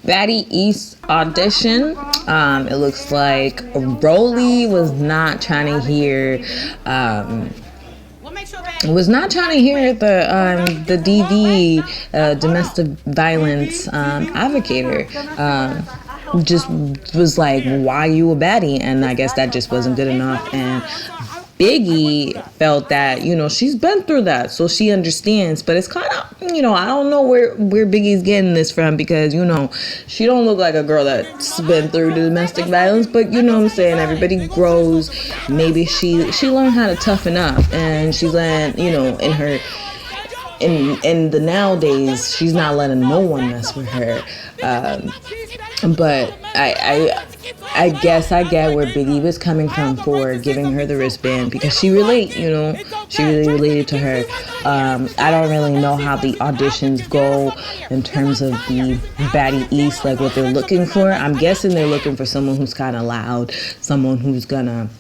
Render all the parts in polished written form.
Baddie East audition. It looks like Rolly was not trying to hear the DV domestic violence advocator. Just was like, why you a baddie? And I guess that just wasn't good enough. And Biggie felt that, she's been through that, so she understands. But it's kind of, I don't know where Biggie's getting this from, because, she don't look like a girl that's been through the domestic violence. But you know what I'm saying, everybody grows. Maybe she learned how to toughen up, and she's learned, in her, in the nowadays, she's not letting no one mess with her. But I guess I get where Biggie was coming from for giving her the wristband, because she really related to her. I don't really know how the auditions go in terms of the Baddie East, like what they're looking for. I'm guessing they're looking for someone who's kind of loud, someone who's gonna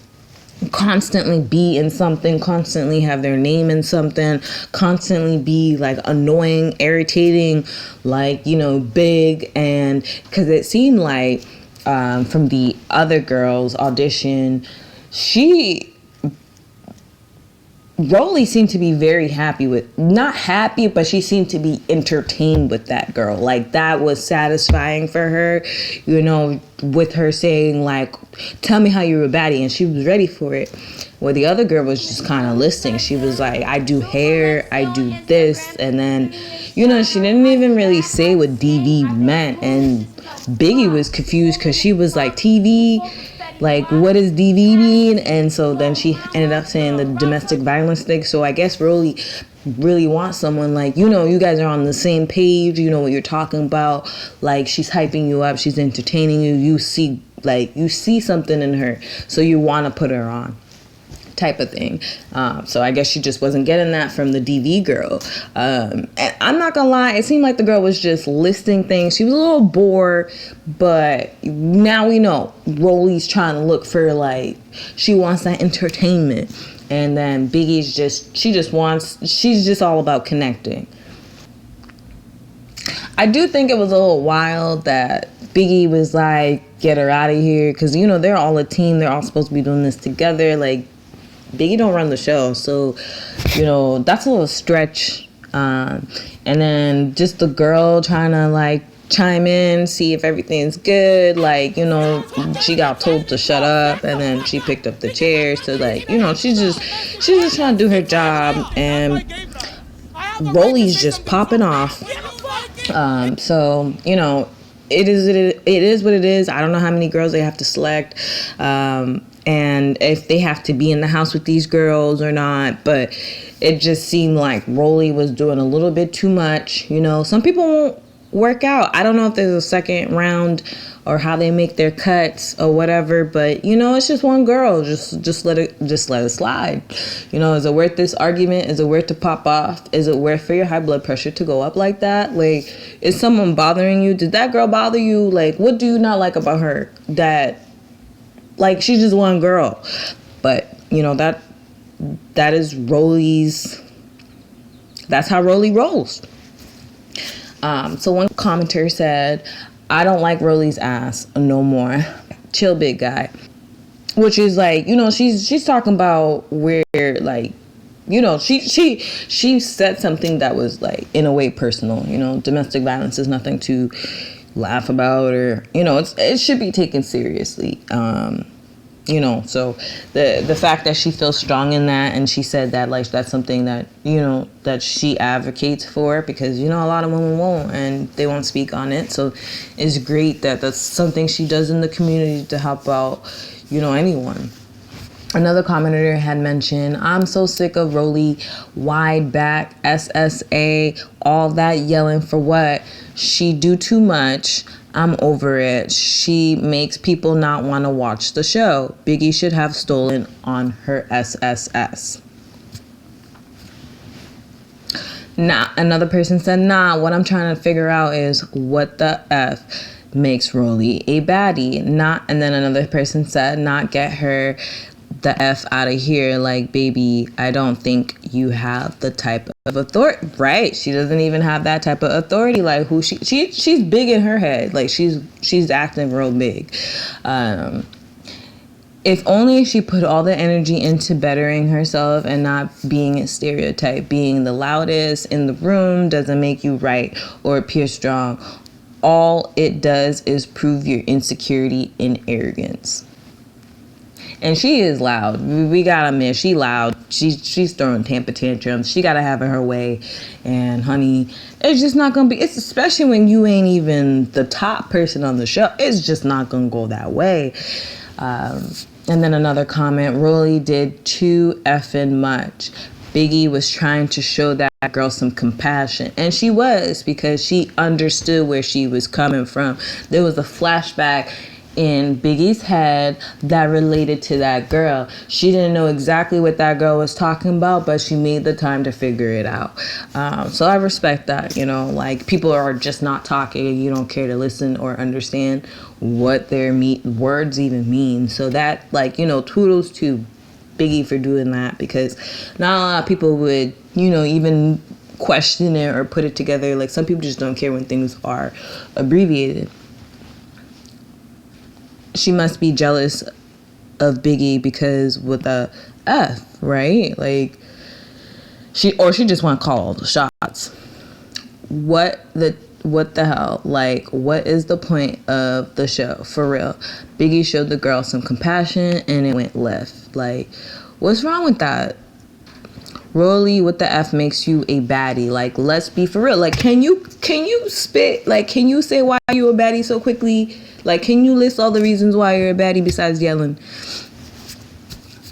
constantly be in something, constantly have their name in something, constantly be like annoying, irritating, like, big. And because it seemed like from the other girls' audition, Rolly seemed to be very happy with, not happy, but she seemed to be entertained with that girl. Like, that was satisfying for her, with her saying, like, tell me how you're a baddie, and she was ready for it. Well, the other girl was just kind of listening. She was like, I do hair, I do this, and then, she didn't even really say what DV meant, and Biggie was confused, because she was like, TV? Like, what does DV mean? And so then she ended up saying the domestic violence thing. So I guess Rolly really wants someone like, you guys are on the same page, you know what you're talking about. Like, she's hyping you up, she's entertaining you, you see something in her, so you want to put her on, type of thing. So I guess she just wasn't getting that from the DV girl. And I'm not gonna lie, it seemed like the girl was just listing things. She was a little bored, but now we know Rolly's trying to look for, like, she wants that entertainment. And then Biggie's she's just all about connecting. I do think it was a little wild that Biggie was like, get her out of here, because, they're all a team, they're all supposed to be doing this together. Like, Biggie don't run the show, so that's a little stretch. And then just the girl trying to like chime in, see if everything's good. Like, she got told to shut up, and then she picked up the chairs to, like, she's just trying to do her job, and Rolly's just popping off. So it is what it is. I don't know how many girls they have to select. And if they have to be in the house with these girls or not. But it just seemed like Rolly was doing a little bit too much. Some people won't work out. I don't know if there's a second round or how they make their cuts or whatever. But, it's just one girl. Just let it slide. Is it worth this argument? Is it worth to pop off? Is it worth for your high blood pressure to go up like that? Like, is someone bothering you? Did that girl bother you? Like, what do you not like about her? Like, she's just one girl. But, that is Rolly's, that's how Rolly rolls. So one commenter said, I don't like Rolly's ass no more. Chill, big guy. Which is like, she's talking about where, like, she said something that was, like, in a way personal. Domestic violence is nothing to laugh about, or it should be taken seriously. So the fact that she feels strong in that, and she said that, like, that's something that that she advocates for, because a lot of women won't, and they won't speak on it. So it's great that that's something she does in the community to help out anyone. Another commenter had mentioned, I'm so sick of Rolly, wide back, SSA, all that yelling for what? She do too much. I'm over it. She makes people not want to watch the show. Biggie should have stolen on her SSS. Nah, another person said, what I'm trying to figure out is what the F makes Rolly a baddie. And then another person said, get her the F out of here. Like, baby, I don't think you have the type of authority, right? She doesn't even have that type of authority. Like, who she's big in her head. Like, she's acting real big. If only she put all the energy into bettering herself and not being a stereotype. Being the loudest in the room doesn't make you right or appear strong. All it does is prove your insecurity and arrogance. And she is loud. We gotta admit, she loud. She's throwing temper tantrums. She gotta have it her way. And honey, it's just not gonna be. It's especially when you ain't even the top person on the show. It's just not gonna go that way. And then another comment: Rolly did too effing much. Biggie was trying to show that girl some compassion, and she was, because she understood where she was coming from. There was a flashback in Biggie's head that related to that girl. She didn't know exactly what that girl was talking about, but she made the time to figure it out. So I respect that, like, people are just not talking and you don't care to listen or understand what their words even mean. So that, like, toodles to Biggie for doing that, because not a lot of people would, even question it or put it together. Like, some people just don't care when things are abbreviated. She must be jealous of Biggie because with a F, right? Like, she just want to call all the shots. What the hell? Like, what is the point of the show? For real. Biggie showed the girl some compassion and it went left. Like, what's wrong with that? Rolly, what the F makes you a baddie? Like, let's be for real. Like, can you spit? Like, can you say why you a baddie so quickly? Like, can you list all the reasons why you're a baddie besides yelling?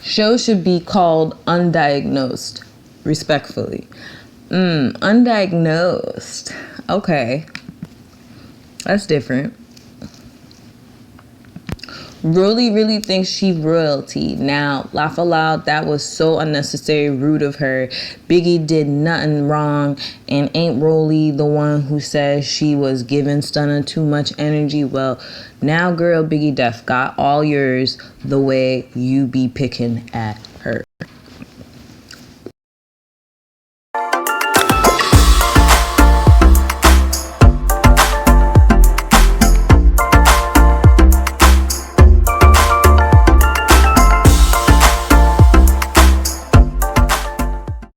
Show should be called Undiagnosed, respectfully. Undiagnosed. Okay. That's different. Rolly really thinks she royalty. Now, laugh aloud, that was so unnecessary, rude of her. Biggie did nothing wrong, and ain't Rolly the one who says she was giving Stunner too much energy? Well, now girl, Biggie Def got all yours the way you be picking at her.